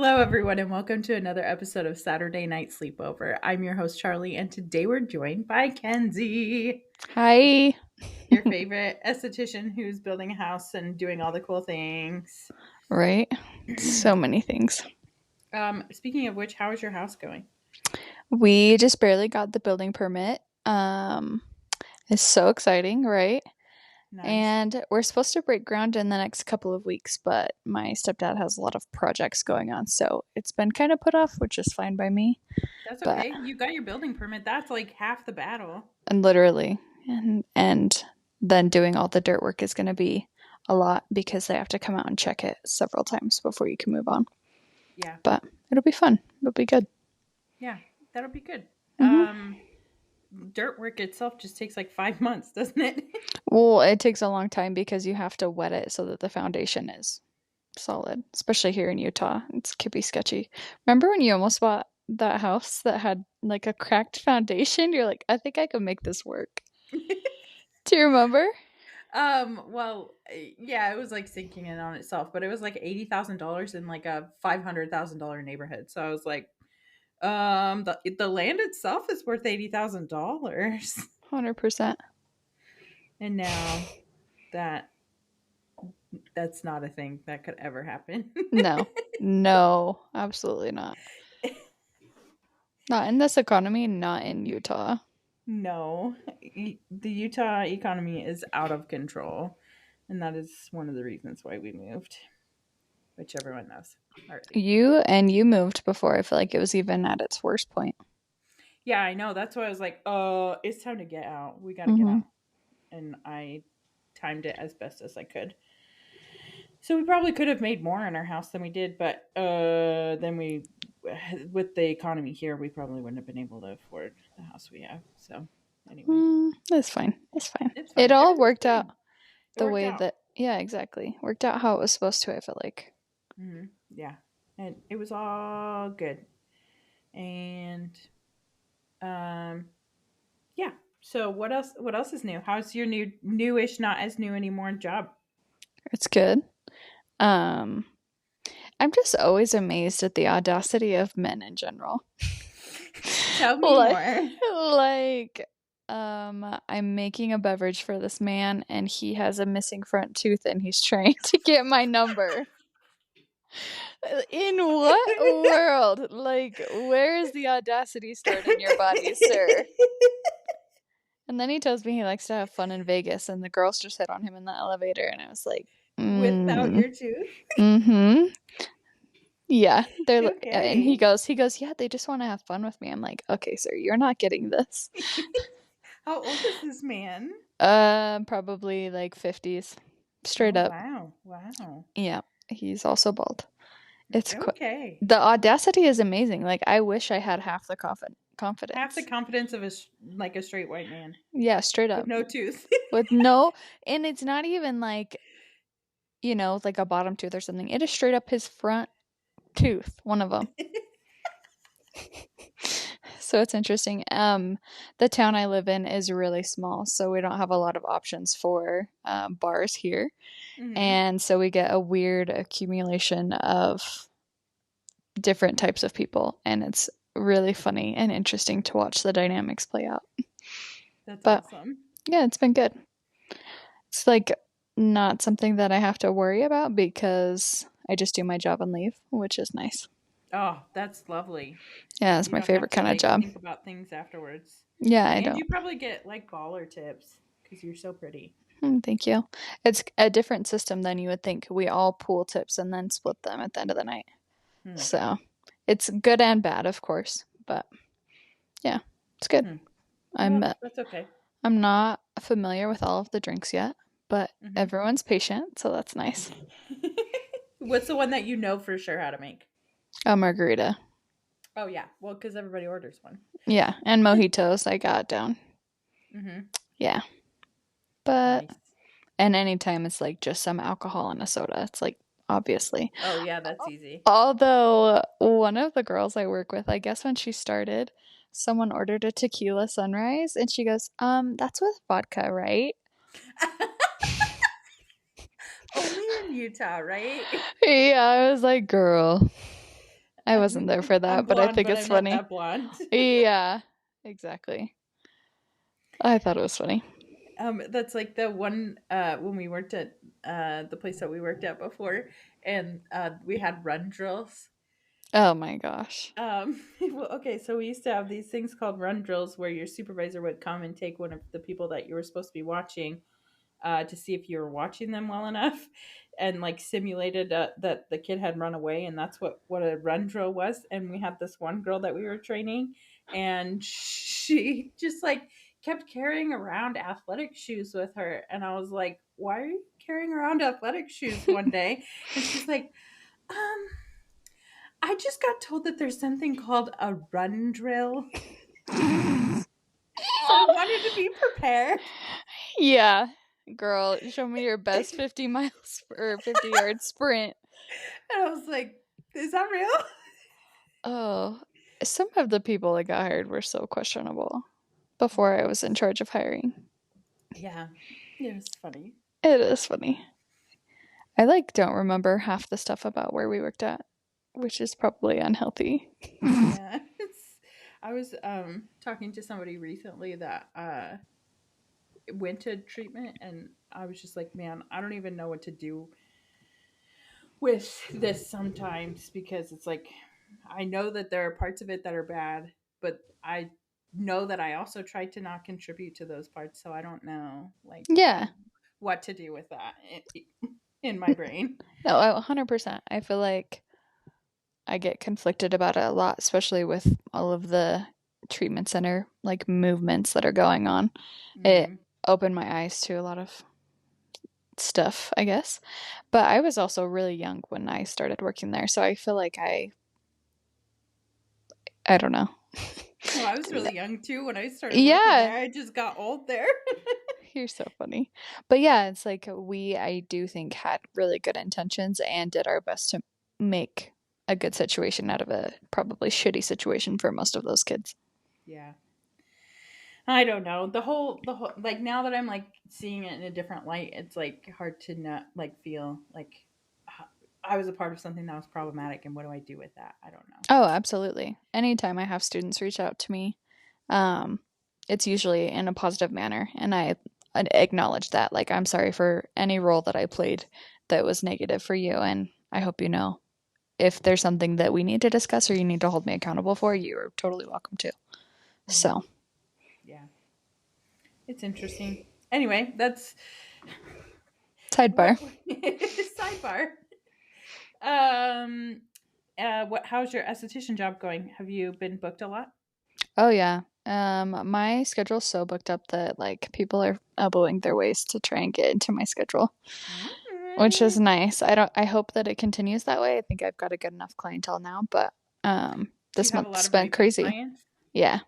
Hello, everyone, and welcome to another episode of Saturday Night Sleepover. I'm your host, Charlie, and today we're joined by Kenzie, Hi. your favorite esthetician who's building a house and doing all the cool things. Right? So many things. Speaking of which, how is your house going? We just barely got the building permit. It's so exciting, right? Nice. And we're supposed to break ground in the next couple of weeks, but my stepdad has a lot of projects going on, so it's been kind of put off, which is fine by me. That's But okay. You got your building permit. That's like half the battle. and literally, and then doing all the dirt work is going to be a lot because they have to come out and check it several times before you can move on. Yeah. But it'll be fun. It'll be good. Yeah, that'll be good. hmm Dirt work itself just takes like 5 months, doesn't it? Well, it takes a long time because you have to wet it so that the foundation is solid, especially here in Utah. It could be sketchy. Remember when you almost bought that house that had like a cracked foundation? You're like, I think I could make this work. Do you remember? Yeah, it was like sinking in on itself, but it was like $80,000 in like a $500,000 neighborhood. So I was like, the land itself is worth $80,000, 100%. and now that that's not a thing that could ever happen. No, no, absolutely not. Not in this economy, not in Utah. No, the Utah economy is out of control, and that is one of the reasons why we moved, which everyone knows already. You moved before I feel like it was even at its worst point. Yeah, I know. That's why I was like, it's time to get out. We got to get hmm out. And I timed it as best as I could. So we probably could have made more in our house than we did, but then with the economy here, we probably wouldn't have been able to afford the house we have. So anyway, It's fine. It's fine. it's It fine. all Everything's worked out good. It the worked way out. that, yeah, exactly. Worked out how it was supposed to, I feel like. Yeah, and it was all good. And um, yeah. So what else? What else is new? How's your newish, not as new anymore job? It's good. Um, I'm just always amazed at the audacity of men in general. Tell me like, more. like, I'm making a beverage for this man, and he has a missing front tooth, and he's trying to get my number. In what world? Like, where is the audacity stored in your body, sir? And then he tells me he likes to have fun in Vegas, and the girls just hit on him in the elevator, and I was like, Without your tooth? mm-hmm. Yeah, and he Okay. goes, yeah, they just want to have fun with me. I'm like, okay, sir, you're not getting this. How old is this man? Probably like 50s, straight Oh, up. wow. Wow. Yeah, he's also bald. It's Okay. the audacity is amazing. Like, I wish I had half the Half the confidence. confidence of like a straight white man Yeah, straight with up. no tooth. With no, and it's not even like, like a bottom tooth or something. It is straight up his front tooth, one of them. So it's interesting. The town I live in is really small, so we don't have a lot of options for bars here. Hmm. And so we get a weird accumulation of different types of people, and it's really funny and interesting to watch the dynamics play out. That's But awesome. yeah, it's been good. It's like not something that I have to worry about because I just do my job and leave, which is nice. Oh, that's lovely. Yeah, it's You my don't have favorite to kind of like job. think about things afterwards. Yeah, I And don't. you probably get like baller tips because you're so pretty. Thank you. It's a different system than you would think. We all pool tips and then split them at the end of the night. Hmm. So it's good and bad, of course, but yeah, it's good. Hmm. I'm Well, that's okay. I'm not familiar with all of the drinks yet, but Hmm. everyone's patient, so that's nice. What's the one that you know for sure how to make? A margarita. Oh yeah, well, because everybody orders one. Yeah, and mojitos I got down. Hmm. Yeah. But Nice. and anytime it's like just some alcohol and a soda, it's like obviously. Oh yeah, that's easy. Although one of the girls I work with, I guess when she started, someone ordered a tequila sunrise and she goes, that's with vodka, right? Only in Utah, right? Yeah, I was like, girl. I wasn't there for I'm that, but I blonde, think but it's I'm not funny. that blonde. Yeah, exactly. I thought it was funny. That's like the one when we worked at the place that we worked at before, and we had run drills. Oh my gosh. Well, okay, so we used to have these things called run drills where your supervisor would come and take one of the people that you were supposed to be watching to see if you were watching them well enough, and like simulated that the kid had run away, and that's what a run drill was. And we had this one girl that we were training, and she just like kept carrying around athletic shoes with her, and I was like, "Why are you carrying around athletic shoes?" One day, and she's like, "Um, I just got told that there's something called a run drill, so I wanted to be prepared." Yeah. Girl, show me your best 50 miles or 50-yard sprint. And I was like, "Is that real?" Oh, some of the people that got hired were so questionable before I was in charge of hiring. Yeah, it was funny. It is funny. I like don't remember half the stuff about where we worked at, which is probably unhealthy. Yeah, I was talking to somebody recently that went to treatment, and I was just like, man, I don't even know what to do with this sometimes, because it's like I know that there are parts of it that are bad, but I know that I also try to not contribute to those parts, so I don't know like Yeah. what to do with that in my brain. No, 100%. I feel like I get conflicted about it a lot, especially with all of the treatment center like movements that are going on. It Hmm. opened my eyes to a lot of stuff, I guess. But I was also really young when I started working there, so I feel like I don't know. Well, I was really young too when I started working Yeah, there. I just got old there. you're so funny. But yeah, it's like I do think had really good intentions and did our best to make a good situation out of a probably shitty situation for most of those kids. Yeah. I don't know. The whole like now that I'm like seeing it in a different light, it's like hard to not like feel like I was a part of something that was problematic, and what do I do with that? I don't know. Oh, absolutely. Anytime I have students reach out to me, um, it's usually in a positive manner, and I acknowledge that. Like, I'm sorry for any role that I played that was negative for you, and I hope you know if there's something that we need to discuss or you need to hold me accountable for, you are totally welcome to. Hmm. So, Yeah, it's interesting. Anyway, that's sidebar. what sidebar. Um, what? How's your esthetician job going? Have you been booked a lot? Oh yeah. My schedule's so booked up that like people are elbowing their ways to try and get into my schedule, which is Mm. nice. I hope that it continues that way. I think I've got a good enough clientele now, but Do you this have a lot month's of been repeat crazy. clients? Yeah.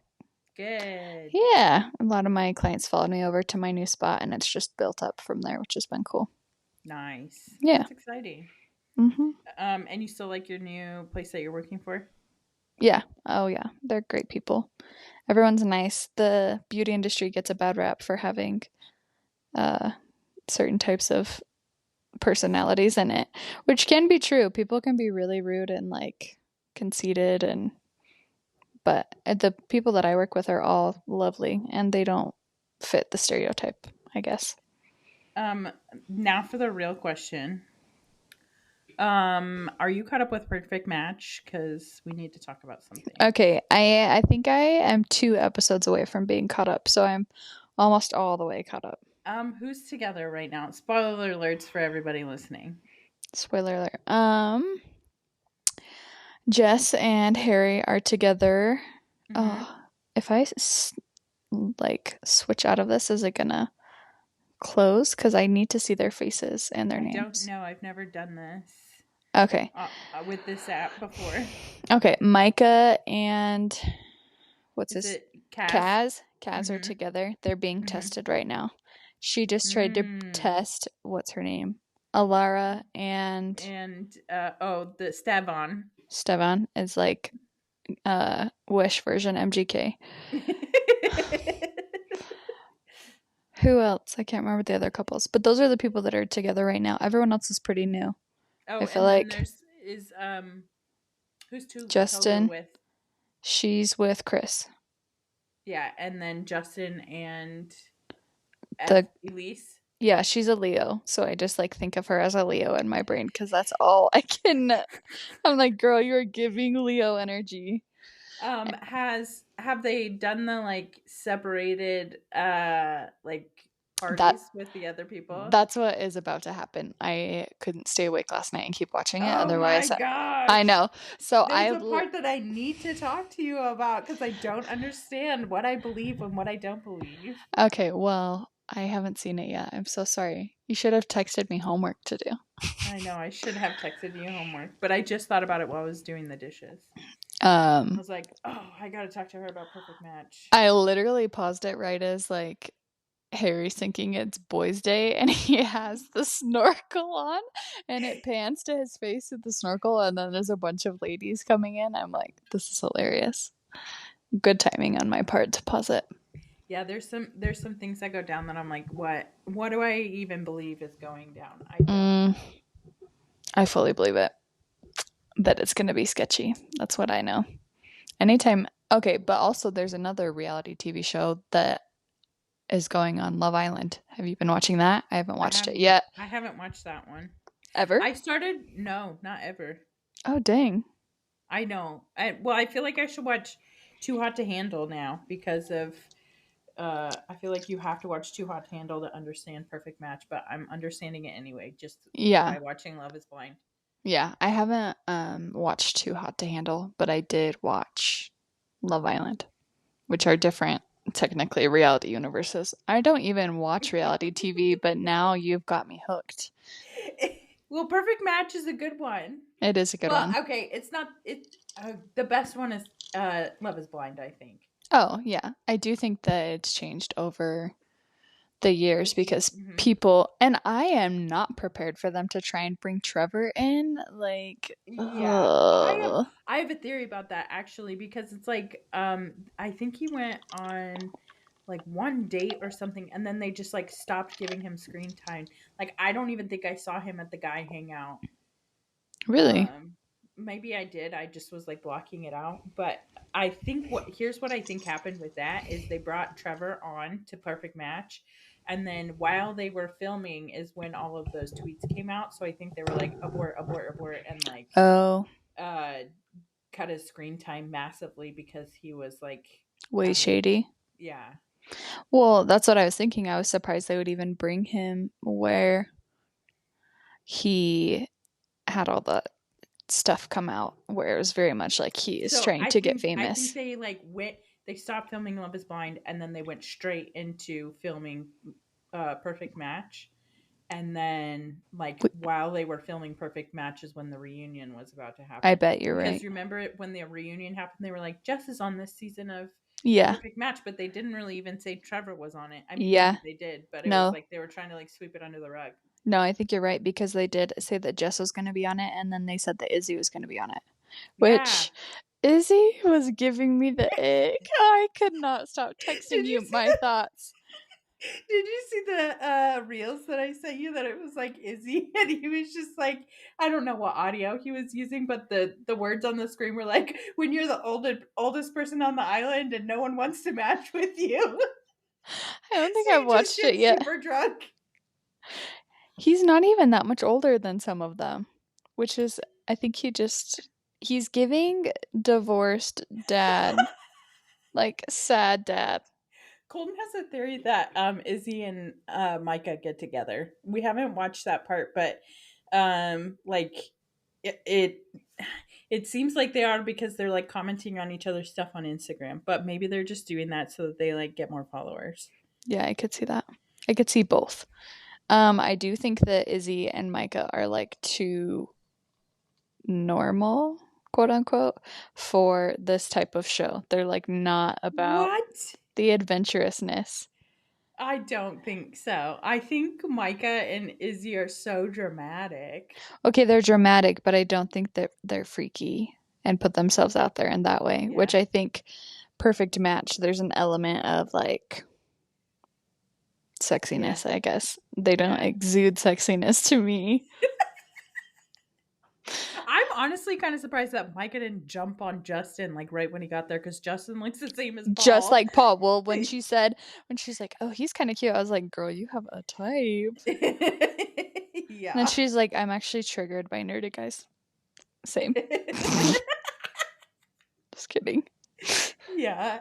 Good. Yeah. A lot of my clients followed me over to my new spot and it's just built up from there, which has been cool. Nice. Yeah. That's exciting. Mhm. And you still like your new place that you're working for? Yeah. Oh yeah. They're great people. Everyone's nice. The beauty industry gets a bad rap for having uh certain types of personalities in it, which can be true. People can be really rude and like conceited and but the people that I work with are all lovely and they don't fit the stereotype, I guess. Um, Now for the real question. Are you caught up with Perfect Match? Because we need to talk about something. Okay, I think I am 2 episodes away from being caught up, so I'm almost all the way caught up. Who's together right now? Spoiler alerts for everybody listening. Spoiler alert. Jess and Harry are together. Mm-hmm. Oh, if like switch out of this, is it gonna close? Because I need to see their faces and their I don't names. know. I've never done this Okay. with this app before. Okay. Micah and what's Is his it Kaz? Kaz? Kaz are Mm-hmm. together. They're being Mm-hmm. tested right now. She just tried to Mm. test what's her name? Alara and And the Stavon. Stevan is like Wish version MGK. Who else? I can't remember the other couples, but those are the people that are together right now. Everyone else is pretty new. I Oh, feel and then like there's is Who's Tova Justin, with? she's with Chris. Yeah, and then Justin and The Elise. Yeah, she's a Leo, so I just like think of her as a Leo in my brain because that's all I can. I'm like, girl, you're giving Leo energy. Have they done the like separated like That parties with the other people? that's what is about to happen. I couldn't stay awake last night and keep watching it. Oh my Otherwise, I gosh. know. So There's a part that I need to talk to you about because I don't understand what I believe and what I don't believe. okay. Well, I haven't seen it yet. I'm so sorry. You should have texted me homework to do. I know I should have texted you homework, but I just thought about it while I was doing the dishes. I Um, was like, oh, I gotta talk to her about Perfect Match. I literally paused it right as like Harry's thinking it's boys' day and he has the snorkel on and it pans to his face with the snorkel and then there's a bunch of ladies coming in. I'm like, this is hilarious. Good timing on my part to pause it. Yeah, there's some things that go down that I'm like, what do I even believe is going down? I don't Mm, know. I fully believe it. That it's going to be sketchy. That's what I know. Anytime. Okay, but also there's another reality TV show that is going on, Love Island. Have you been watching that? I haven't watched it yet. I haven't watched that one. Ever? I started no, not ever. Oh, dang. I know. I feel like I should watch Too Hot to Handle now because of I feel like you have to watch Too Hot to Handle to understand Perfect Match, but I'm understanding it anyway just Yeah. by watching Love is Blind. Yeah, I haven't watched Too Hot to Handle, but I did watch Love Island, which are different, technically, reality universes. I don't even watch reality TV, but now you've got me hooked. Well, Perfect Match is a good one. It is a good Well, one. okay, it's not it the best one is Love is Blind, I think. Oh, yeah. I do think that it's changed over the years because Mhm. people, and I am not prepared for them to try and bring Trevor in. Like, Yeah. ugh. I have a theory about that actually because it's like I think he went on like one date or something and then they just like stopped giving him screen time. Like I don't even think I saw him at the guy hangout. Really? Um Maybe I did. I just was like blocking it out. But I think here's what I think happened with that is they brought Trevor on to Perfect Match and then while they were filming is when all of those tweets came out. So I think they were like abort, abort, abort and like Oh, uh cut his screen time massively because he was like way having shady. yeah. Well, that's what I was thinking. I was surprised they would even bring him where he had all the stuff come out, where it was very much like he is So trying to get I think famous. they like went they stopped filming Love is Blind and then they went straight into filming Perfect Match. And then like while they were filming Perfect Match is when the reunion was about to I happen. bet you're Because right. you remember it when the reunion happened, they were like, Jess is on this season of Yeah. Perfect Match, but they didn't really even say Trevor was on it. I mean, Yeah. maybe they did, but it was No. like they were trying to like sweep it under the rug. No, I think you're right because they did say that Jess was going to be on it and then they said that Izzy was going to be on it. Yeah. Which Izzy was giving me the ick. I could not stop texting Did you you see my the thoughts. Did you see the reels that I sent you that it was like Izzy and he was just like I don't know what audio he was using, but the words on the screen were like when you're the oldest person on the island and no one wants to match with you. I don't think So I've you just watched it get yet. super drunk. He's not even that much older than some of them, which is, I think he's giving divorced dad, like sad dad. Colton has a theory that Izzy and Micah get together. We haven't watched that part, but like it it seems like they are because they're like commenting on each other's stuff on Instagram, but maybe they're just doing that so that they like get more followers. Yeah, I could see that. I could see both. I do think that Izzy and Micah are like too normal, quote unquote, for this type of show. They're like not about What? the adventurousness. I don't think so. I think Micah and Izzy are so dramatic. Okay, they're dramatic, but I don't think that they're freaky and put themselves out there in that way, Yeah. which I think Perfect Match, there's an element of like Yeah. sexiness, I guess. They don't Yeah. exude sexiness to me. I'm honestly kind of surprised that Micah didn't jump on Justin like right when he got there because Justin looks the same as Just Paul. like Paul. Well, when she's like, "Oh, he's kind of cute," I was like, "Girl, you have a type." And then Yeah. she's like, "I'm actually triggered by nerdy guys." Same. Just kidding. Yeah.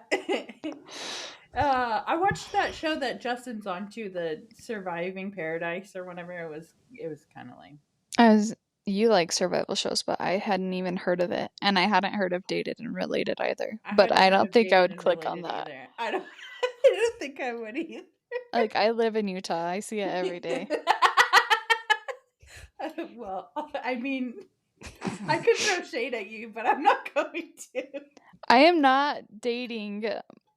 I watched that show that Justin's on too, the Surviving Paradise or whatever. It was kind of lame. As you like survival shows, but I hadn't even heard of it, and I hadn't heard of Dated and Related either. I But hadn't I heard don't of think I Dated would and click on Related that. either. I don't. I don't think I would either. Like, I live in Utah. I see it every day. Well, I mean, I could throw shade at you, but I'm not going to. I am not dating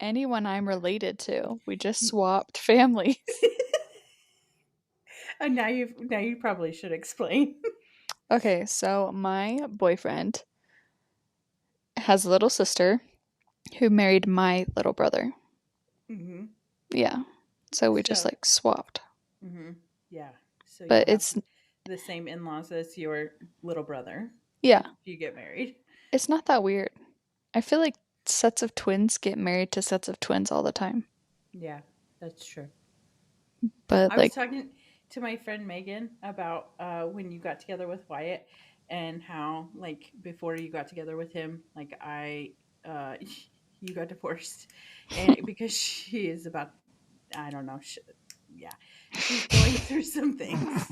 anyone I'm related to. We just swapped families. And now you probably should explain. Okay, so my boyfriend has a little sister who married my little brother. Hmm. Yeah. So we just So, like swapped. hmm, yeah. So you'll But have it's the same in-laws as your little brother yeah, if you get married. it's not that weird. I feel like sets of twins get married to sets of twins all the time. Yeah, that's true. But I was like talking to my friend Megan about when you got together with Wyatt and how like before you got together with him, like you got divorced, and because she is about I don't know, yeah, she's going through some things.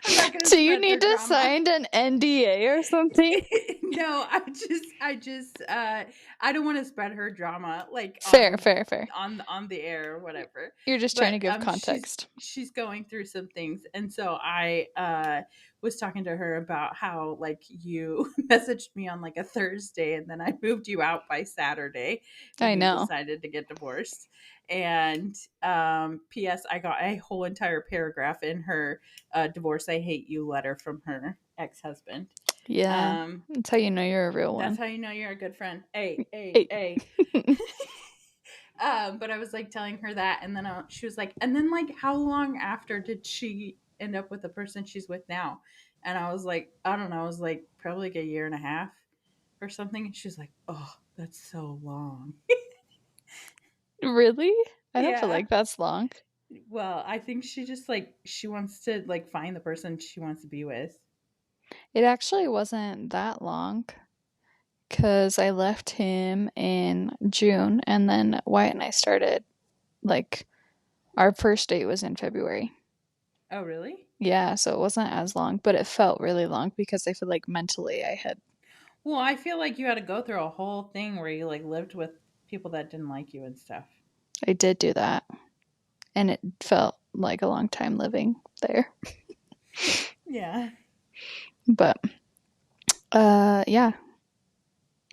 I'm not gonna do you spread her need to drama. sign an NDA or something? No, I don't want to spread her drama like Fair, fair, fair. on the air or whatever. You're just trying But to give context. she's going through some things, and so I was talking to her about how like you messaged me on like a Thursday, and then I moved you out by Saturday when I you know. decided to get divorced. And P.S. I got a whole entire paragraph in her divorce I hate you letter from her ex-husband. Yeah. Um, That's how you know you're a real that's one. how you know you're a good friend. Hey, hey, Hey. hey. But I was like telling her that, and then she was like, and then like, how long after did she end up with the person she's with now? And I was like, I don't know. It was like probably like a year and a half or something. And she was like, oh, that's so long. Really? I don't feel Yeah. like that's long. Well, I think she just like she wants to like find the person she wants to be with. It actually wasn't that long because I left him in June and then Wyatt and I started like our first date was in February. Oh, really? Yeah, so it wasn't as long, but it felt really long because I feel like mentally I had Well, I feel like you had to go through a whole thing where you like lived with people that didn't like you and stuff. I did do that and it felt like a long time living there. Yeah. But yeah,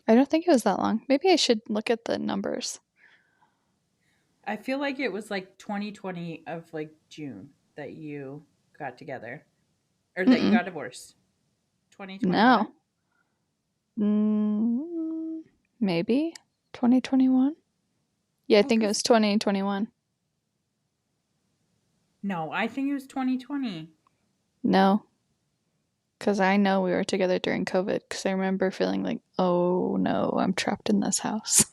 I don't think it was that long. Maybe I should look at the numbers. I feel like it was like 2020 of like June that you got together or that you Mm-mm. got divorced. 2021? No. Maybe 2021. Yeah, I Oh, think it cuz was 2021. no, I think it was 2020. No, because I know we were together during COVID because I remember feeling like, oh no, I'm trapped in this house.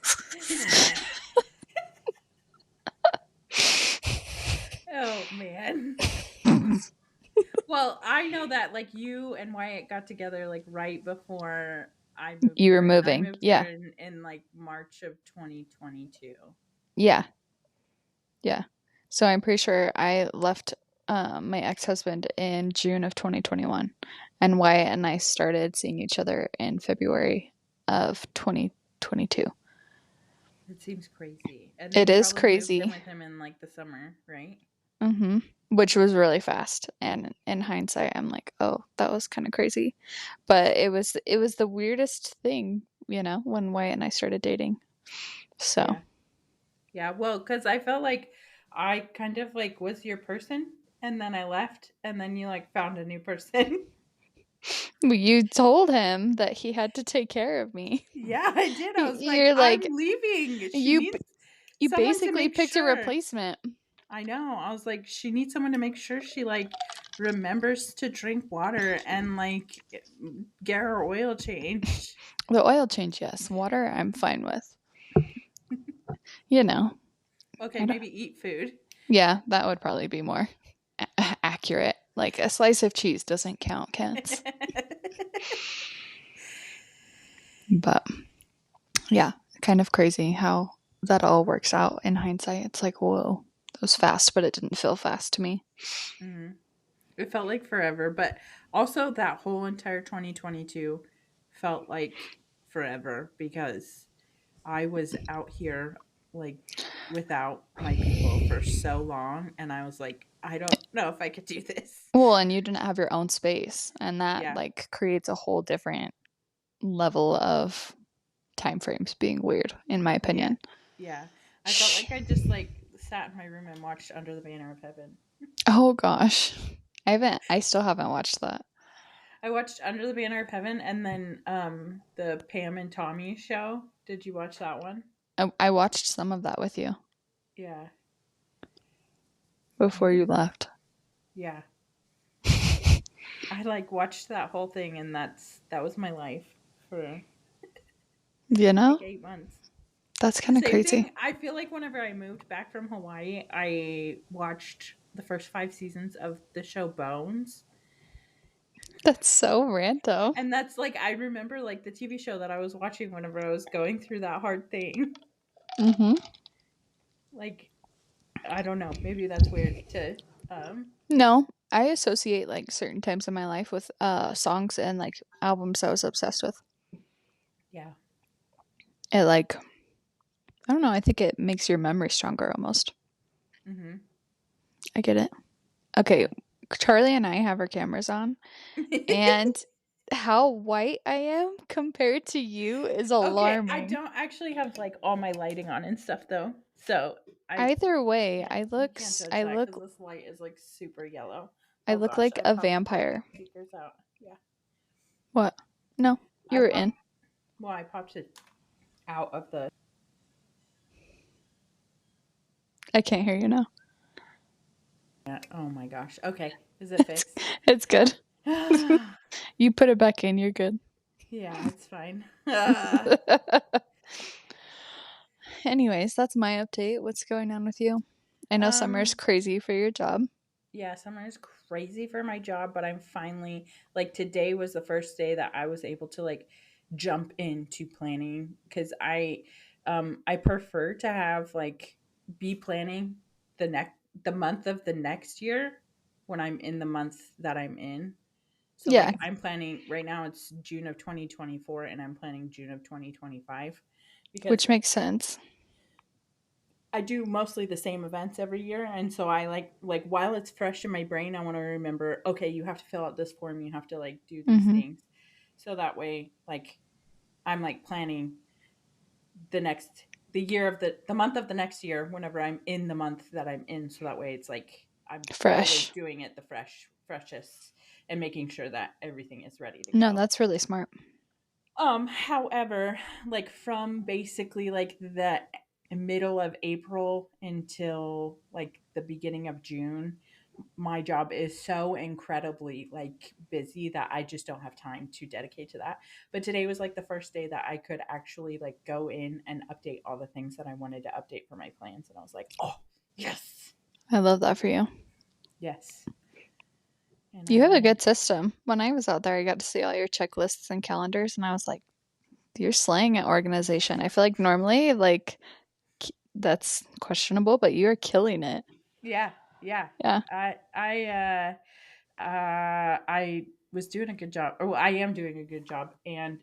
Oh man. Well, I know that like you and Wyatt got together like right before I moved You were here, and I moving. moved here Yeah. in like March of 2022. Yeah. Yeah. So I'm pretty sure I left my ex-husband in June of 2021, and Wyatt and I started seeing each other in February of 2022. It seems crazy. And then It you is probably moved in crazy. with him in like the summer, right? Mm-hmm. Which was really fast. And in hindsight, I'm like, oh, that was kind of crazy. But it was the weirdest thing, when Wyatt and I started dating. So Yeah. Yeah. Well, because I felt like I kind of like was your person and then I left and then you like found a new person. you told him that he had to take care of me. Yeah, I did. I was like, You're like, I'm leaving. She you needs you someone to basically make picked a sure. replacement. I know. I was like, she needs someone to make sure she like remembers to drink water and like get her oil changed. The oil change, yes. Water, I'm fine with. You know, Okay, I don't. maybe eat food. Yeah, that would probably be more accurate. Like a slice of cheese doesn't count, Kents. But yeah, kind of crazy how that all works out in hindsight. It's like, whoa, that was fast, but it didn't feel fast to me. Mhm. It felt like forever, but also that whole entire 2022 felt like forever because I was out here like without my people for so long and I was like, I don't know if I could do this. Well, and you didn't have your own space, and that Yeah. like creates a whole different level of time frames being weird, in my Yeah. opinion. Yeah. I felt like I just like sat in my room and watched Under the Banner of Heaven. Oh gosh. I still haven't watched that. I watched Under the Banner of Heaven and then the Pam and Tommy show. Did you watch that one? I watched some of that with you Yeah. before you left. Yeah. I like watched that whole thing and that was my life for You like know? 8 months. That's kind of Same crazy. thing. I feel like whenever I moved back from Hawaii, I watched the first 5 seasons of the show Bones. That's so random. And that's like I remember like the TV show that I was watching whenever I was going through that hard thing. Mm-hmm. Like I don't know, maybe that's weird to No, I associate like certain times in my life with songs and like albums I was obsessed with. yeah. It like I don't know, I think it makes your memory stronger almost. Mhm. I get it. Okay, Yeah. Charlie and I have our cameras on, and how white I am compared to you is Okay, I alarming. don't actually have like all my lighting on and stuff though. So I Either way, can't you can't judge that because this light is like super yellow. I Oh look gosh, like I a popped my vampire. speakers out. Yeah, What? No, you I were popped. in. Well, I popped it out of the. I can't hear you now. Yeah, oh my gosh. Okay, is it It's fixed? it's good. Yeah, You put it back in, you're good. it's fine. Anyways, that's my update. What's going on with you? I know summer's um, crazy for your job. yeah, summer is crazy for my job, but I'm finally like today was the first day that I was able to like jump into planning because I prefer to have like be planning the month of the next year when I'm in the month that I'm in. So Yeah, like I'm planning right now it's June of 2024 and I'm planning June of 2025 because which makes sense. I do mostly the same events every year, and so I like while it's fresh in my brain, I want to remember. Okay, you have to fill out this form. You have to like do these Mm-hmm. things, so that way, like I'm like planning the year of the month of the next year whenever I'm in the month that I'm in. So that way, it's like I'm always Fresh. doing it the freshest, and making sure that everything is ready to No, go. that's really smart. However, like from basically like the middle of April until like the beginning of June, my job is so incredibly like busy that I just don't have time to dedicate to that. But today was like the first day that I could actually like go in and update all the things that I wanted to update for my plans. And I was like, oh, yes, I love that for you. yes. And You have a good system. When I was out there, I got to see all your checklists and calendars, and I was like, you're slaying at organization. I feel like normally, like, that's questionable, but you're killing it. yeah, yeah. Yeah. I was doing a good job. Or well, I am doing a good job, and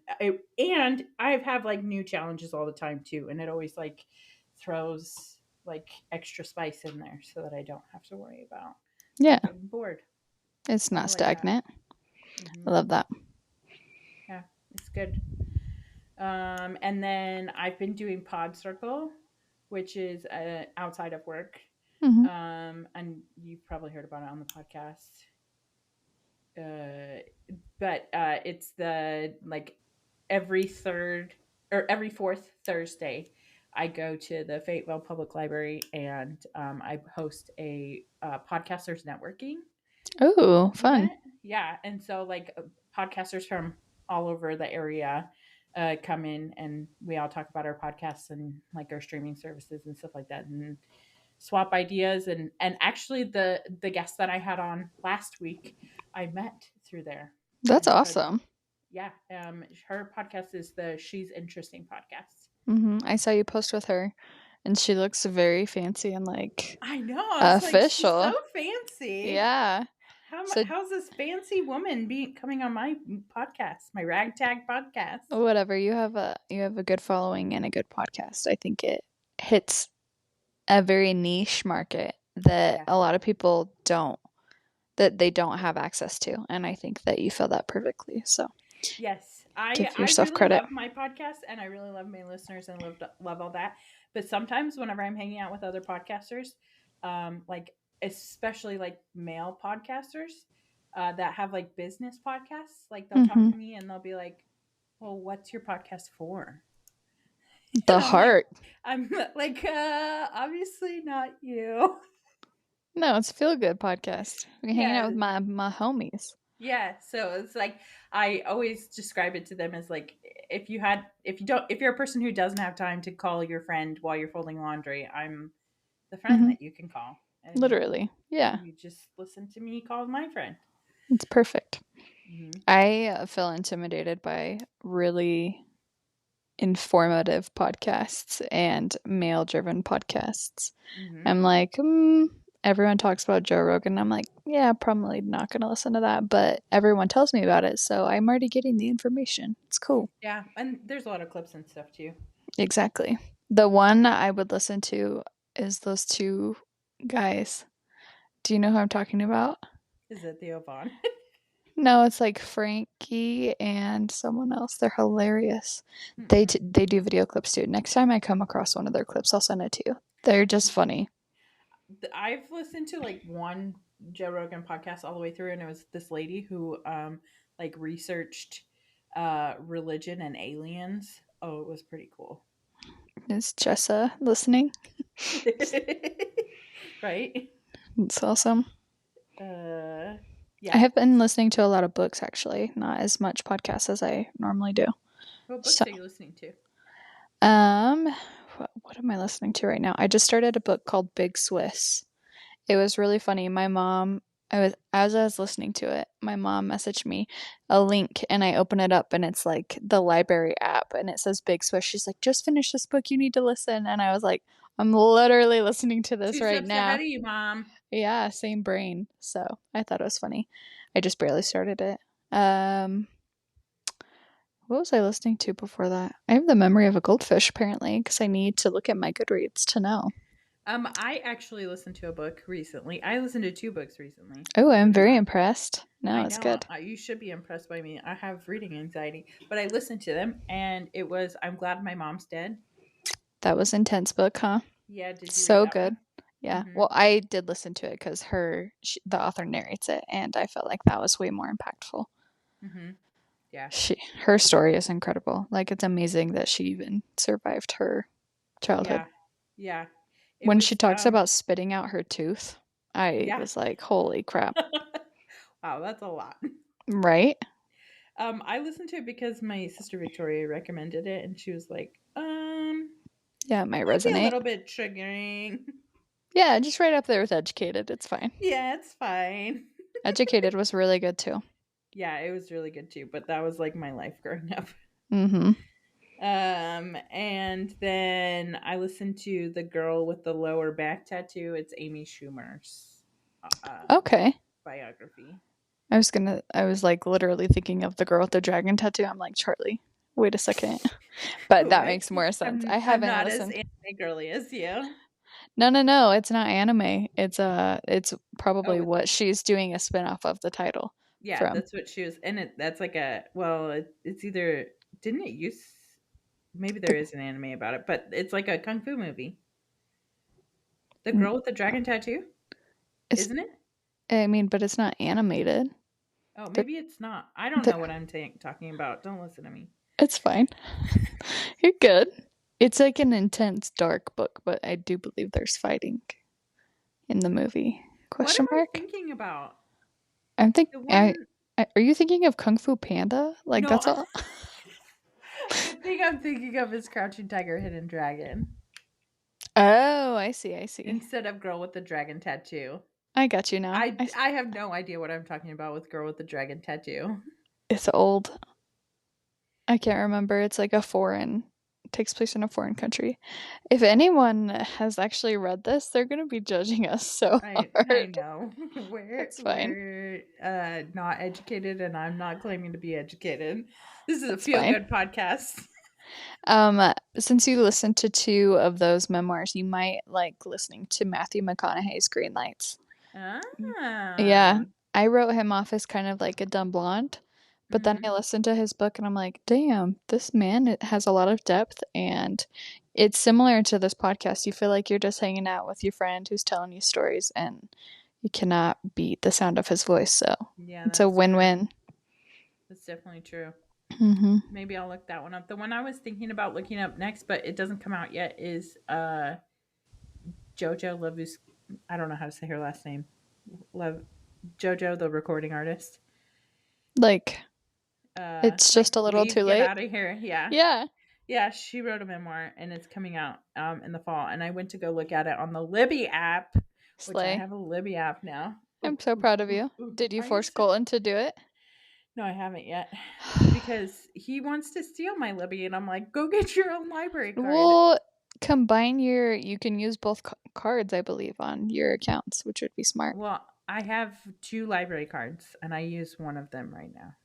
I've had like new challenges all the time too, and it always like throws like extra spice in there so that I don't have to worry about Yeah. getting bored. It's I not like that. stagnant. I Hmm. love that. Yeah, it's good. And then I've been doing Pod Circle, which is outside of work. Hmm. And you've probably heard about it on the podcast. But it's the like every third or every fourth Thursday, I go to the Fayetteville Public Library and I host a podcasters networking. Oh, fun. event. Yeah, and so like podcasters from all over the area come in, and we all talk about our podcasts and like our streaming services and stuff like that, and swap ideas. And actually, the guest that I had on last week, I met through there, That's and so awesome. yeah, her podcast is the She's Interesting podcast. I saw you post with her, and she looks very fancy and like I know. I was like, she's so official. fancy. Yeah. So How's this fancy woman being coming on my podcast, my ragtag podcast? whatever, you have a good following and a good podcast. I think it hits a very niche market that Yeah. a lot of people don't have access to, and I think that you fill that perfectly. So Yes, give I yourself really credit. love my podcast, and I really love my listeners and love all that. But sometimes whenever I'm hanging out with other podcasters, like especially like male podcasters that have like business podcasts, like they'll talk hmm to me and they'll be like, "Well, what's your podcast for?" The And heart. I'm like, obviously not you. No, it's feel good podcast. We're hanging out Yeah, with my homies. yeah, so it's like I always describe it to them as like if you're a person who doesn't have time to call your friend while you're folding laundry, I'm the friend hmm that you can call, and Literally, yeah, you just listen to me call my friend. it's perfect. Hmm. I feel intimidated by really informative podcasts and male driven podcasts. Hmm. I'm like, everyone talks about Joe Rogan. I'm like, yeah, probably not going to listen to that, but everyone tells me about it, so I'm already getting the information. It's cool. Yeah, and there's a lot of clips and stuff too. Exactly. The one I would listen to is those two guys. Do you know who I'm talking about? Is it Theo Vaughn? No, it's like Frankie and someone else. They're hilarious. Mm-mm. They do video clips too. Next time I come across one of their clips, I'll send it to you. They're just funny. I've listened to like one Joe Rogan podcast all the way through, and it was this lady who like researched religion and aliens. Oh, it was pretty cool. Is Jessa listening? Right? It's awesome. Uh, I yeah. have been listening to a lot of books actually, not as much podcasts as I normally do. What So, books are you listening to? um, what am I listening to right now? I just started a book called Big Swiss. It was really funny. My mom, as I was listening to it, my mom messaged me a link and I open it up and it's like the library app and it says Big Swiss. She's like, just finish this book. You need to listen. And I was like, I'm literally listening to this Two right steps ahead now. of you, Mom. Yeah, same brain. So I thought it was funny. I just barely started it. Um, what was I listening to before that? I have the memory of a goldfish apparently because I need to look at my Goodreads to know. I actually listened to a book recently. I listened to two books recently, Oh, believe I'm it or very not. impressed. No, I it's know good. you should be impressed by me. I have reading anxiety, but I listened to them, and it was "I'm Glad My Mom's Dead." That was intense book, huh? Yeah, did you read So that good. one? Yeah. Mm-hmm. Well, I did listen to it because the author narrates it, and I felt like that was way more impactful. Mm-hmm. Yeah. Her story is incredible. Like it's amazing that she even survived her childhood. Yeah. Yeah. It When she was talks about spitting out her tooth, I yeah. was like, "Holy crap!" Wow, that's a lot. Right? I listened to it because my sister Victoria recommended it, and she was like, Yeah, it might might be a resonate. little bit triggering." Yeah, just right up there with Educated. It's fine. Yeah, it's fine. Educated was really good too. Yeah, it was really good too, but that was like my life growing up. Mm-hmm. And then I listened to The Girl with the Lower Back Tattoo. It's Amy Schumer's Okay. biography. I was like literally thinking of the girl with the dragon tattoo. I'm like, Charlie, wait a second. But that Right? makes more sense. I I'm haven't not as listened. anime girly as you. No, no, no. It's not anime. It's Oh, probably what she's doing a spin-off of the title yeah, from. that's what she was. And that's like a well, it's either didn't it use maybe there The, is an anime about it, but it's like a kung fu movie. The mm, girl with the dragon tattoo, it's isn't it? I mean, but it's not animated. Oh, The, maybe it's not. I don't the know what I'm talking about. Don't listen to me. It's fine. You're good. It's like an intense dark book, but I do believe there's fighting in the movie. What am Question I mark? thinking about? I'm The one, are you thinking of Kung Fu Panda? Like no, that's all. the thing I'm thinking of is Crouching Tiger, Hidden Dragon Oh, I see, I see. instead of Girl with the Dragon Tattoo. I got you now. I have no idea what I'm talking about with Girl with the Dragon Tattoo. It's old. I can't remember. It's like a foreign, takes place in a foreign country. If anyone has actually read this, they're gonna be judging us so I hard. know. It's fine. We're not educated, and I'm not claiming to be educated. This is a It's feel fine. good podcast. Since you listened to two of those memoirs, you might like listening to Matthew McConaughey's Green Lights. Ah. Yeah, I wrote him off as kind of like a dumb blonde, but then I Mhm. listened to his book and I'm like, damn, this man it has a lot of depth and it's similar to this podcast. You feel like you're just hanging out with your friend who's telling you stories and you cannot beat the sound of his voice. So Yeah, it's a that's true. win-win. That's definitely true. Hmm. Maybe I'll look that one up. The one I was thinking about looking up next, but it doesn't come out yet, is Jojo Lavus. I don't know how to say her last name. Love Jojo, the recording artist. Like, it's just a little too Leave, get late. out of here. Yeah, Yeah, yeah. She wrote a memoir, and it's coming out in the fall. And I went to go look at it on the Libby app, which I slay. have a Libby app now. I'm so proud of you. Did you I force used to. Colton to do it? No, I haven't yet because he wants to steal my Libby, and I'm like, go get your own library card. Well, combine you can use both cards, I believe, on your accounts, which would be smart. Well, I have two library cards, and I use one of them right now.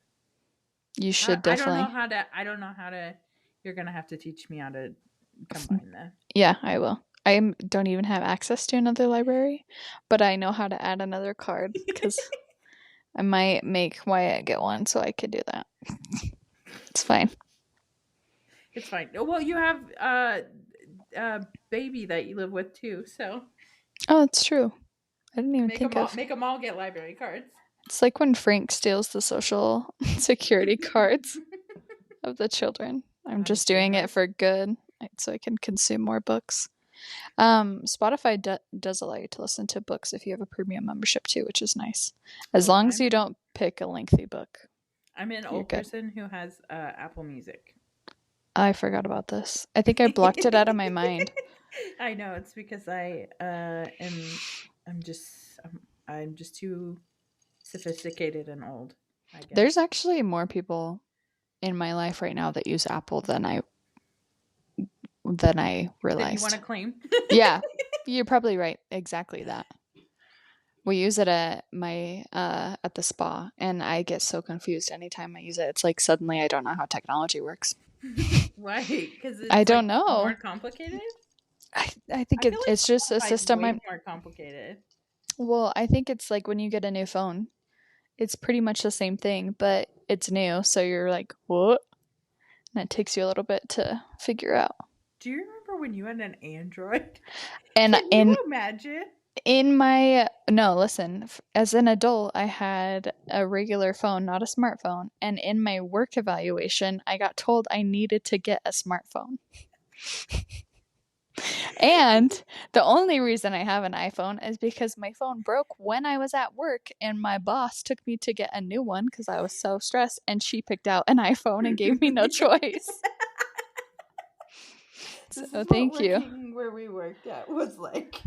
You should I don't know definitely. how to. I don't know how to. You're gonna have to teach me how to combine them. Yeah, I will. I don't even have access to another library, but I know how to add another card because I might make Wyatt get one so I could do that. It's fine. It's fine. Well, you have a baby that you live with too, so Oh, it's true. I didn't even think of. make them all get library cards. It's like when Frank steals the social security cards of the children. I'm I'm just doing it jealous. for good, so I can consume more books. Spotify does allow you to listen to books if you have a premium membership too, which is nice. As Oh, long as you don't pick a lengthy book, I'm an you're old good. person who has Apple Music. I forgot about this. I think I blocked it out of my mind. I know it's because I am. I'm just too sophisticated and old, I There's guess. actually more people in my life right now that use Apple than I Then you want realized. to claim? Yeah, you're probably right. Exactly that. We use it at my at the spa and I get so confused anytime I use it. It's like suddenly I don't know how technology works. Why? Because I it's don't like more know. complicated. I think I feel like it's just a Spotify is system way I'm more complicated. well, I think it's like when you get a new phone. It's pretty much the same thing, but it's new, so you're like, "What?" And it takes you a little bit to figure out. Do you remember when you had an Android? And Can you imagine? in my no, listen, as an adult, I had a regular phone, not a smartphone, and in my work evaluation, I got told I needed to get a smartphone. And the only reason I have an iPhone is because my phone broke when I was at work, and my boss took me to get a new one because I was so stressed, and she picked out an iPhone and gave me no choice. So This is what thank you. working where we worked at was like.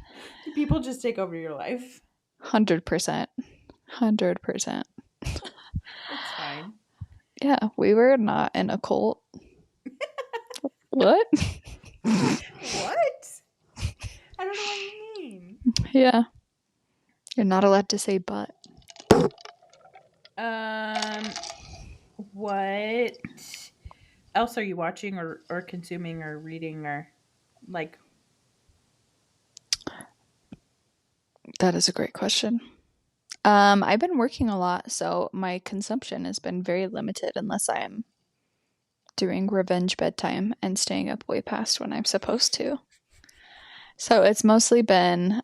People just take over your life. 100%. 100%. It's fine. Yeah, we were not in a cult. What? What? I don't know what you mean. Yeah. You're not allowed to say but. Um, what else are you watching or consuming or reading or like? That is a great question. I've been working a lot, so my consumption has been very limited unless I'm doing revenge bedtime and staying up way past when I'm supposed to. So it's mostly been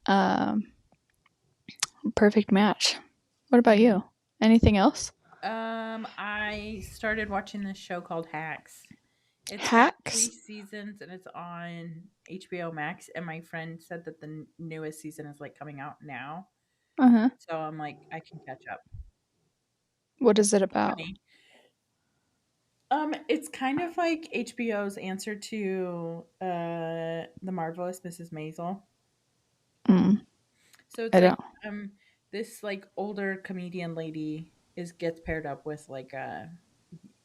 Perfect Match. What about Mm. you? Anything else? I started watching this show called Hacks. It's got three Hacks? seasons and it's on HBO Max. And my friend said that the newest season is like coming out now, Uh huh. so I'm like, I can catch up. What is it It's about? funny. It's kind of like HBO's answer to The Marvelous Mrs. Maisel. Mm, So it's I don't. like this like older comedian lady is gets paired up with like a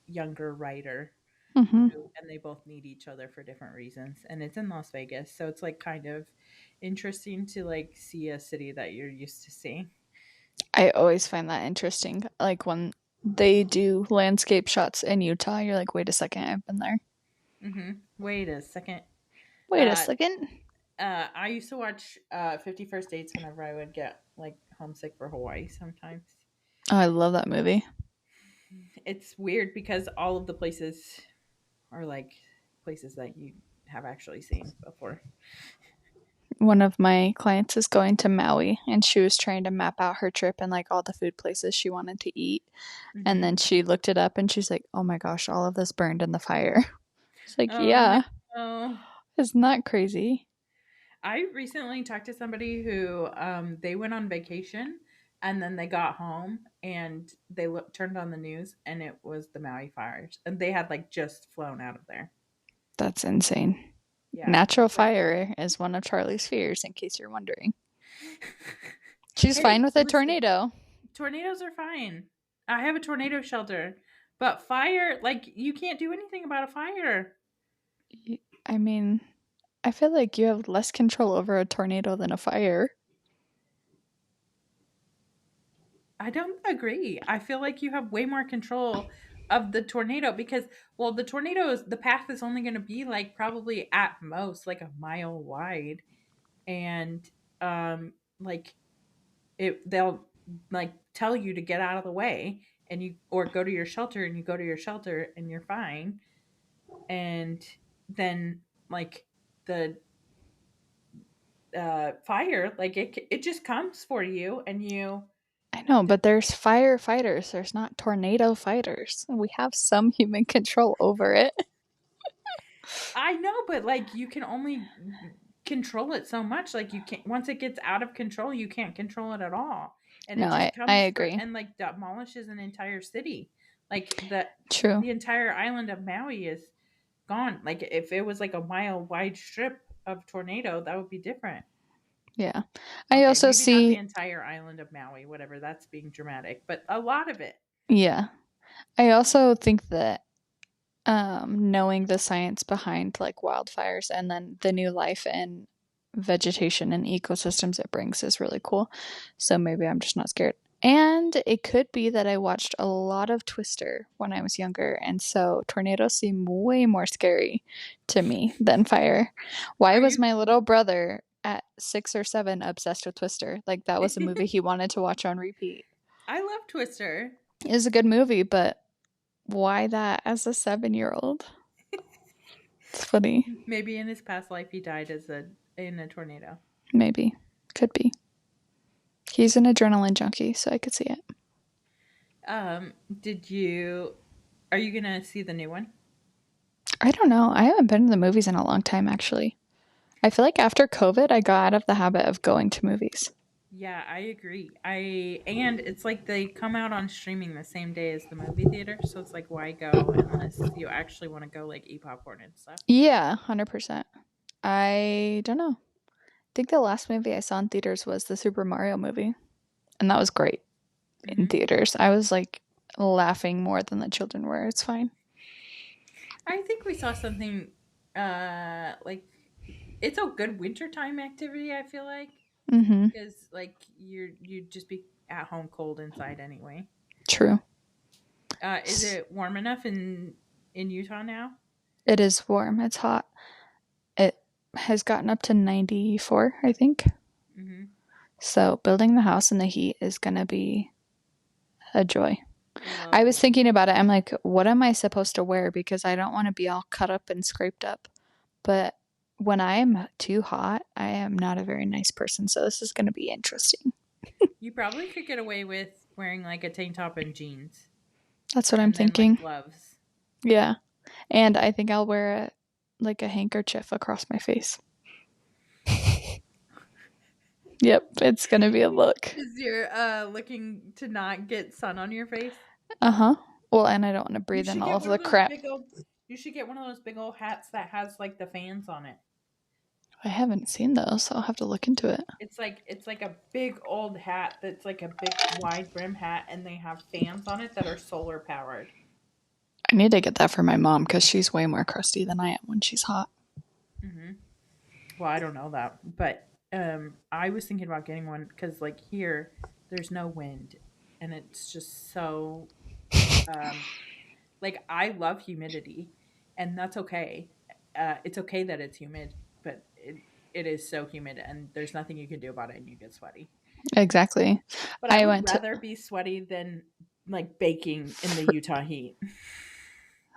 younger writer Hmm. and they both need each other for different reasons, and it's in Las Vegas, so it's like kind of interesting to like see a city that you're used to seeing. I always find that interesting. Like when they do landscape shots in Utah, you're like, wait a second, I've been there. Wait a second. Wait a uh second. I used to watch 51st Dates whenever I would get like homesick for Hawaii sometimes. Oh, I love that movie. It's weird because all of the places are like places that you have actually seen before. One of my clients is going to Maui and she was trying to map out her trip and like all the food places she wanted to eat. And Hmm. then she looked it up and she's like, oh my gosh, all of this burned in the fire. It's like, Oh no. yeah, isn't that crazy? I recently talked to somebody who they went on vacation and then they got home and they turned on the news and it was the Maui fires and they had like just flown out of there. That's insane. Yeah, Natural it's like fire is one of Charlie's fears, in case you're wondering. She's fine hey, with a listen, tornado. tornadoes are fine. I have a tornado shelter, but fire, like you can't do anything about a fire. I mean, I feel like you have less control over a tornado than a fire. I don't agree. I feel like you have way more control of the tornado because, well, the tornado is the path is only going to be like probably at most like a mile wide, and like they'll like tell you to get out of the way, and you or go to your shelter, and you go to your shelter, and you're fine, and then like the fire, like it just comes for you, and you I know, but there's firefighters. There's not tornado fighters. We have some human control over it. I know, but like you can only control it so much. Like you can't once it gets out of control, you can't control it at all. And No, it just I comes for agree. and like demolishes an entire city. Like True. the entire island of Maui is gone. Like if it was like a mile wide strip of tornado, that would be different. Yeah. I Okay, also maybe not the see, entire island of Maui, whatever, that's being dramatic, but a lot of it. yeah. I also think that knowing the science behind like wildfires and then the new life and vegetation and ecosystems it brings is really cool. So maybe I'm just not scared. And it could be that I watched a lot of Twister when I was younger, and so tornadoes seem way more scary to me than fire. Why Are was you my little brother at 6 or 7 obsessed with Twister? Like that was a movie he wanted to watch on repeat. I love Twister. It was a good movie, but why that as a 7-year-old? It's funny. Maybe in his past life he died as a in a tornado. Maybe. Could be. He's an adrenaline junkie, so I could see it. Did you are you gonna see the new one? I don't know. I haven't been to the movies in a long time, actually. I feel like after COVID, I got out of the habit of going to movies. Yeah, I agree. I and it's like they come out on streaming the same day as the movie theater, so it's like why go unless you actually want to go like eat popcorn and stuff. Yeah, 100%. I don't know. I think the last movie I saw in theaters was the Super Mario movie, and that was great in Hmm. theaters. I was like laughing more than the children were. It's fine. I think we saw something like it's a good wintertime activity, I feel like, Mm-hmm. because like you'd just be at home cold inside anyway. True. Is it warm enough in Utah now? It is warm. It's hot. It has gotten up to 94, I think. Hmm. So building the house in the heat is going to be a joy. I was Lovely. thinking about it. I'm like, what am I supposed to wear? Because I don't want to be all cut up and scraped up. But when I'm too hot, I am not a very nice person. So this is going to be interesting. You probably could get away with wearing like a tank top and jeans That's what I'm and then like thinking. gloves. Yeah. And I think I'll wear like a handkerchief across my face. Yep. It's going to be a look. Because you're looking to not get sun on your face. Uh-huh. Well, and I don't want to You breathe in should all get of one the of those crap. big old. You should get one of those big old hats that has like the fans on it. I haven't seen those, so I'll have to look into it. It's like a big old hat that's like a big wide brim hat, and they have fans on it that are solar powered. I need to get that for my mom because she's way more crusty than I am when she's hot. Hmm. Well, I don't know that, but I was thinking about getting one because like here, there's no wind, and it's just so um like I love humidity, and that's okay. It's okay that it's humid, but it is so humid, and there's nothing you can do about it, and you get sweaty. Exactly. But I I would went to, rather be sweaty than like baking in the Utah heat.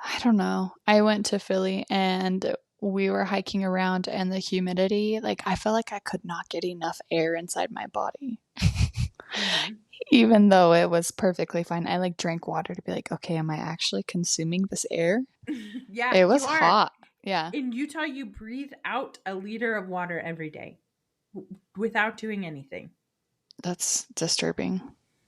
I don't know. I went to Philly and we were hiking around and the humidity, like I felt like I could not get enough air inside my body. Hmm. Even though it was perfectly fine. I like drank water to be like, okay, am I actually consuming this air? Yeah, It was you are. hot. Yeah. In Utah, you breathe out a liter of water every day without doing anything. That's disturbing.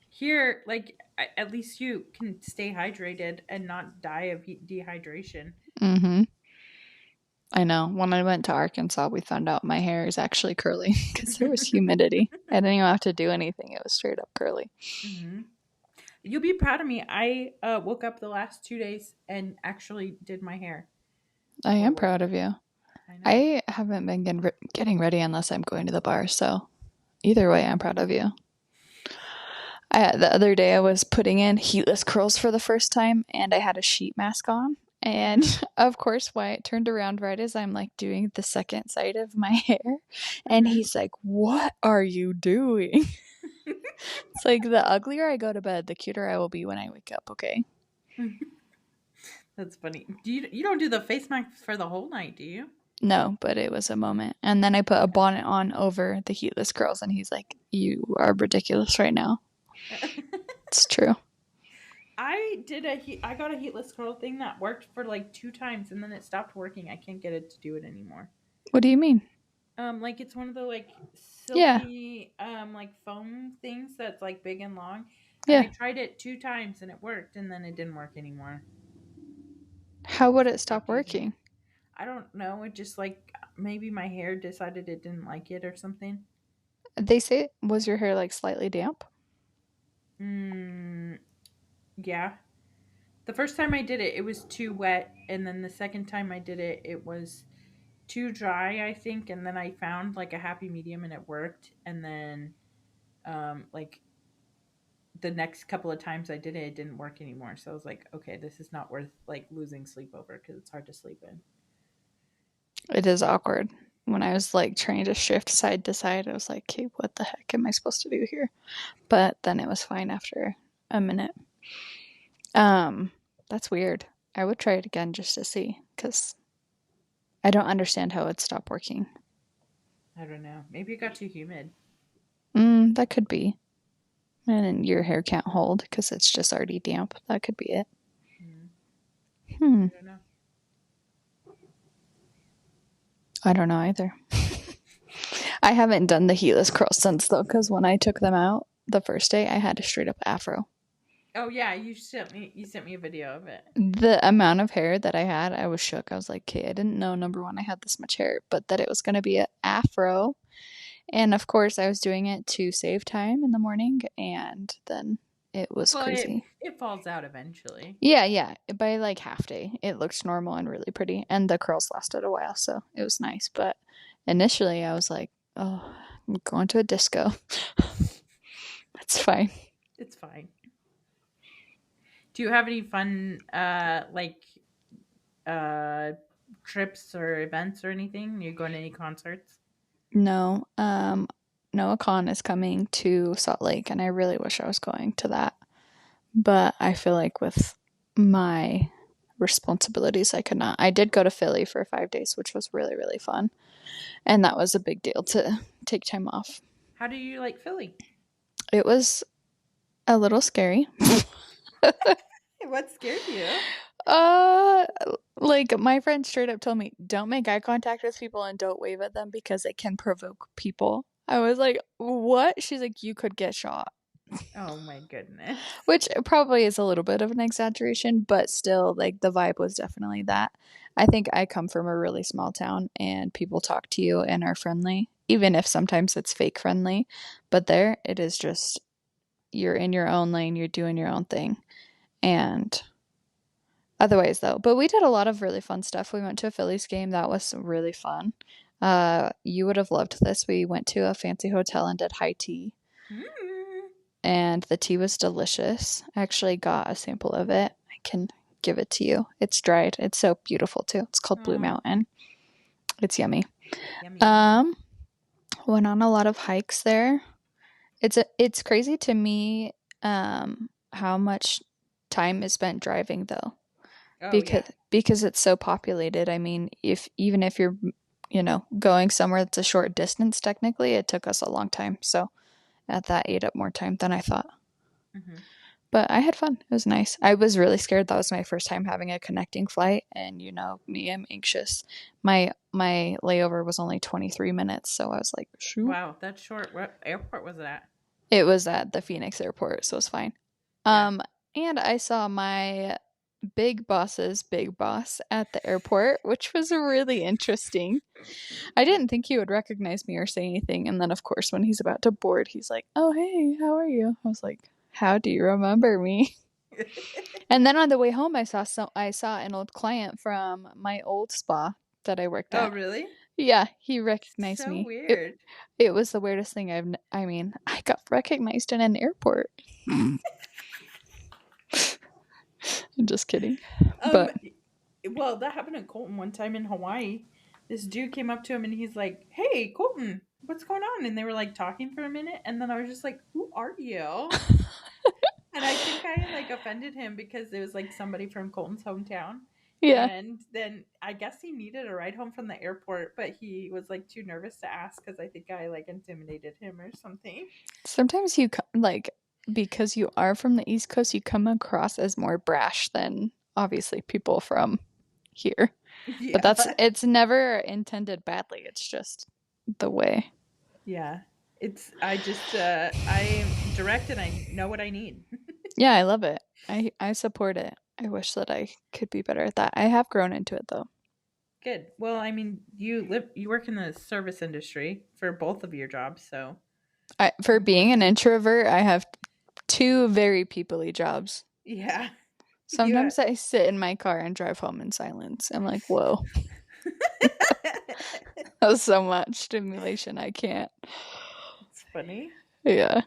Here, like at least you can stay hydrated and not die of dehydration. Mm-hmm. I know. When I went to Arkansas, we found out my hair is actually curly because there was humidity. I didn't even have to do anything. It was straight up curly. Hmm. You'll be proud of me. I woke up the last 2 days and actually did my hair I for am work. proud of you. I know. I haven't been getting ready unless I'm going to the bar, so either way, I'm proud of you. The other day I was putting in heatless curls for the first time and I had a sheet mask on. And Hmm. of course, Wyatt turned around right as I'm like doing the second side of my hair. And Hmm. he's like, "What are you doing?" It's like the uglier I go to bed, the cuter I will be when I wake up, okay? That's funny. You don't do the face mask for the whole night, do you? No, but it was a moment. And then I put a bonnet on over the heatless curls and he's like, "You are ridiculous right now." Okay. It's true. I got a heatless curl thing that worked for like 2 times, and then it stopped working. I can't get it to do it anymore. What do you mean? Like it's one of the like Yeah. silky like foam things that's like big and long, and I Yeah. tried it 2 times and it worked, and then it didn't work anymore. How would So I it stop stopped using it. working? I don't know. It just like maybe my hair decided it didn't like it or something. They say, was your hair like slightly damp? Mm, yeah. The first time I did it, it was too wet, and then the second time I did it, it was too dry, I think. And then I found like a happy medium, and it worked. And then, like the next couple of times I did it, it didn't work anymore. So I was like, okay, this is not worth like losing sleep over because it's hard to sleep in. It is awkward. When I was like trying to shift side to side, I was like, okay, what the heck am I supposed to do here? But then it was fine after a minute. Um, that's weird. I would try it again just to see because I don't understand how it stopped working. I don't know. Maybe it got too humid. That could be. And your hair can't hold because it's just already damp. That could be it. Mm, Hmm. I don't know. I don't know either. I haven't done the heatless curls since though, because when I took them out the first day, I had a straight up afro. Oh yeah, you sent me a video of it. The amount of hair that I had, I was shook. I was like, okay, I didn't know number one, I had this much hair, but that it was going to be an afro. And of course, I was doing it to save time in the morning, and then it was Well, it crazy. it falls out eventually. Yeah, yeah. By like half day, it looked normal and really pretty, and the curls lasted a while, so it was nice. But initially, I was like, oh, I'm going to a disco. That's fine. It's fine. Do you have any fun like uh trips or events or anything? You going to any concerts? No, Noah Khan is coming to Salt Lake, and I really wish I was going to that. But I feel like with my responsibilities, I could not. I did go to Philly for 5 days, which was really, really fun. And that was a big deal to take time off. How do you like Philly? It was a little scary. What scared you? Uh, like my friend straight up told me, don't make eye contact with people and don't wave at them because it can provoke people. I was like, what? She's like, you could get shot. Oh my goodness. Which probably is a little bit of an exaggeration, but still, like, the vibe was definitely that. I think I come from a really small town and people talk to you and are friendly, even if sometimes it's fake friendly. But there, it is just you're in your own lane, you're doing your own thing. And otherwise, though, but we did a lot of really fun stuff. We went to a Phillies game. That was really fun. You would have loved this. We went to a fancy hotel and did high tea, Mm. and the tea was delicious. I actually got a sample of it. I can give it to you. It's dried. It's so beautiful too. It's called Blue Oh, Mountain. It's yummy. yummy, yummy. Um, went on a lot of hikes there. It's crazy to me how much time is spent driving though. Oh because yeah. because it's so populated. I mean, if even if you're, going somewhere that's a short distance, technically, it took us a long time. So that ate up more time than I thought. Hmm. But I had fun. It was nice. I was really scared. That was my first time having a connecting flight, and you know me, I'm anxious. My layover was only 23 minutes, so I was like, shoot. Wow, that's short. What airport was it at? It was at the Phoenix airport, so it was fine. Yeah. Um, and I saw my big boss's big boss at the airport, which was really interesting. I didn't think he would recognize me or say anything. And then, of course, when he's about to board, he's like, "Oh, hey, how are you?" I was like, "How do you remember me?" And then on the way home, I saw an old client from my old spa that I worked Oh, at. really? Yeah, he recognized So me. It weird. it was the weirdest thing I mean, I got recognized in an airport. I'm just kidding. Um, But well, that happened in Colton one time in Hawaii. This dude came up to him and he's like, "Hey, Colton, what's going on?" And they were like talking for a minute, and then I was just like, "Who are you?" And I think I like offended him because it was like somebody from Colton's hometown. yeah, And then I guess he needed a ride home from the airport, but he was like too nervous to ask because I think I like intimidated him or something. sometimes like because you are from the East Coast, you come across as more brash than obviously people from here. But Yeah. it's never intended badly. It's just the way. Yeah. I'm direct and I know what I need. Yeah, I love it. I support it. I wish that I could be better at that. I have grown into it though. Good. Well, I mean, you work in the service industry for both of your jobs, so For being an introvert, I have two very peoply jobs. yeah. You Sometimes I sit in my car and drive home in silence. I'm like, whoa, that's so much stimulation. I can't. It's funny. Yeah.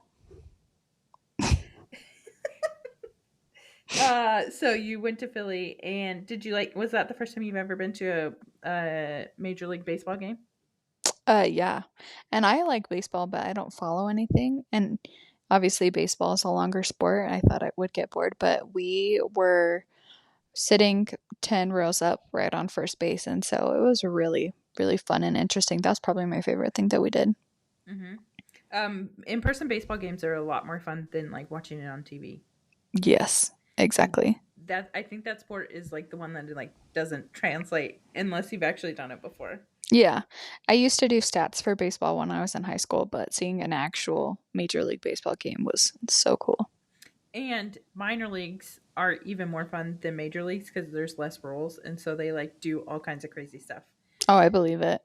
So you went to Philly, and did you like? Was that the first time you've ever been to a Major League Baseball game? Yeah. And I like baseball, but I don't follow anything. And obviously, baseball is a longer sport. I thought I would get bored, but we were sitting 10 rows up right on first base. And so it was really, really fun and interesting. That's probably my favorite thing that we did. Hmm. In-person baseball games are a lot more fun than like watching it on TV. Yes, exactly. That I think that sport is like the one that like doesn't translate unless you've actually done it before. Yeah. I used to do stats for baseball when I was in high school, but seeing an actual Major League Baseball game was so cool. And minor leagues are even more fun than major leagues because there's less rules, and so they like do all kinds of crazy stuff. Oh, I believe it.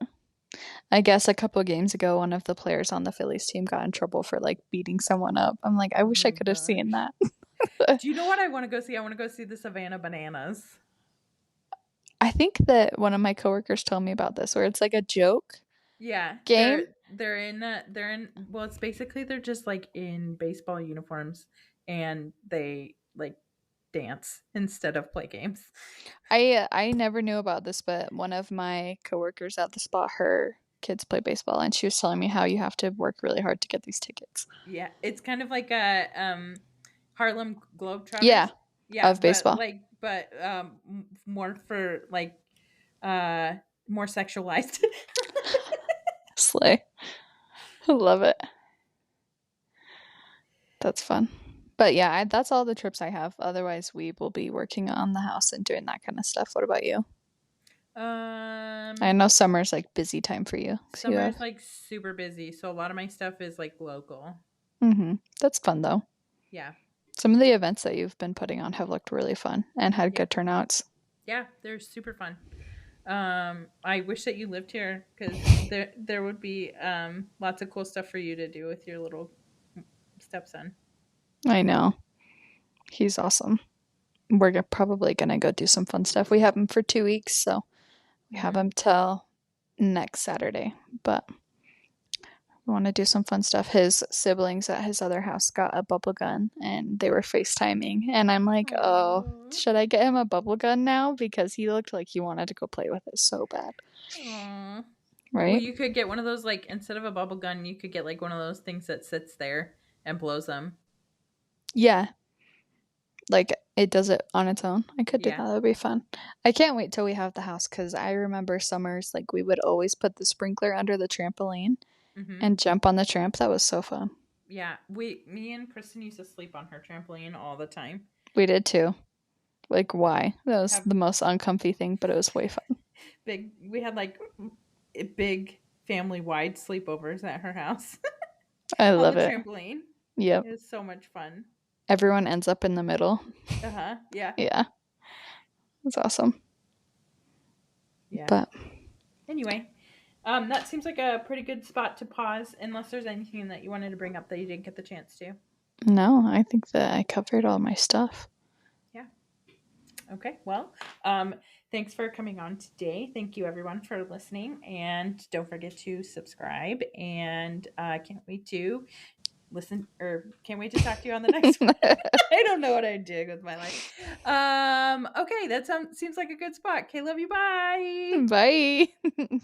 I guess a couple of games ago, one of the players on the Phillies team got in trouble for like beating someone up. I'm like, I Oh wish I my could have seen gosh! that. Do you know what I want to go see? I want to go see the Savannah Bananas. I think that one of my coworkers told me about this, where it's like a joke Yeah, game. they're in. Well, it's basically they're just like in baseball uniforms, and they like dance instead of play games. I never knew about this, but one of my coworkers at the spot, her kids play baseball, and she was telling me how you have to work really hard to get these tickets. Yeah, it's kind of like a Harlem Yeah, Globetrotters. Yeah, of but baseball. like more for like uh more sexualized. Slay. I love it. That's fun. But yeah, that's all the trips I have. Otherwise, we will be working on the house and doing that kind of stuff. What about you? I um know summer's like busy time for you. So you have Summer's like super busy, so a lot of my stuff is like local. That's fun though. Yeah. Some of the events that you've been putting on have looked really fun and had Yeah. good turnouts. Yeah, they're super fun. I wish that you lived here because there would be lots of cool stuff for you to do with your little stepson. I know. He's awesome. We're probably going to go do some fun stuff. We have him for 2 weeks, so we have Mm-hmm. him till next Saturday. But we want to do some fun stuff. His siblings at his other house got a bubble gun and they were FaceTiming. And I'm like, oh, Aww. should I get him a bubble gun now? Because he looked like he wanted to go play with it so bad. Aww. Well, Right? you could get one of those, like, instead of a bubble gun, you could get like one of those things that sits there and blows them. Yeah. Like it does it on its own. I could do that. Yeah. That would be fun. I can't wait till we have the house because I remember summers like we would always put the sprinkler under the trampoline Mm-hmm. and jump on the tramp. That was so fun. Yeah. Me and Kristen used to sleep on her trampoline all the time. We did too. Like why? That was Have the most uncomfy thing, but it was way fun. we had like big family wide sleepovers at her house I on the love it. trampoline. Yep. It was so much fun. Everyone ends up in the middle. Uh-huh. Yeah. Yeah. It's awesome. Yeah. But Anyway, that seems like a pretty good spot to pause unless there's anything that you wanted to bring up that you didn't get the chance to. no, I think that I covered all my stuff. Yeah. Okay. Well, thanks for coming on today. Thank you everyone for listening, and don't forget to subscribe, and can't wait to listen or can't wait to talk to you on the next one. I don't know what I'm doing with my life. Okay, that seems like a good spot. Okay, love you. Bye. Bye.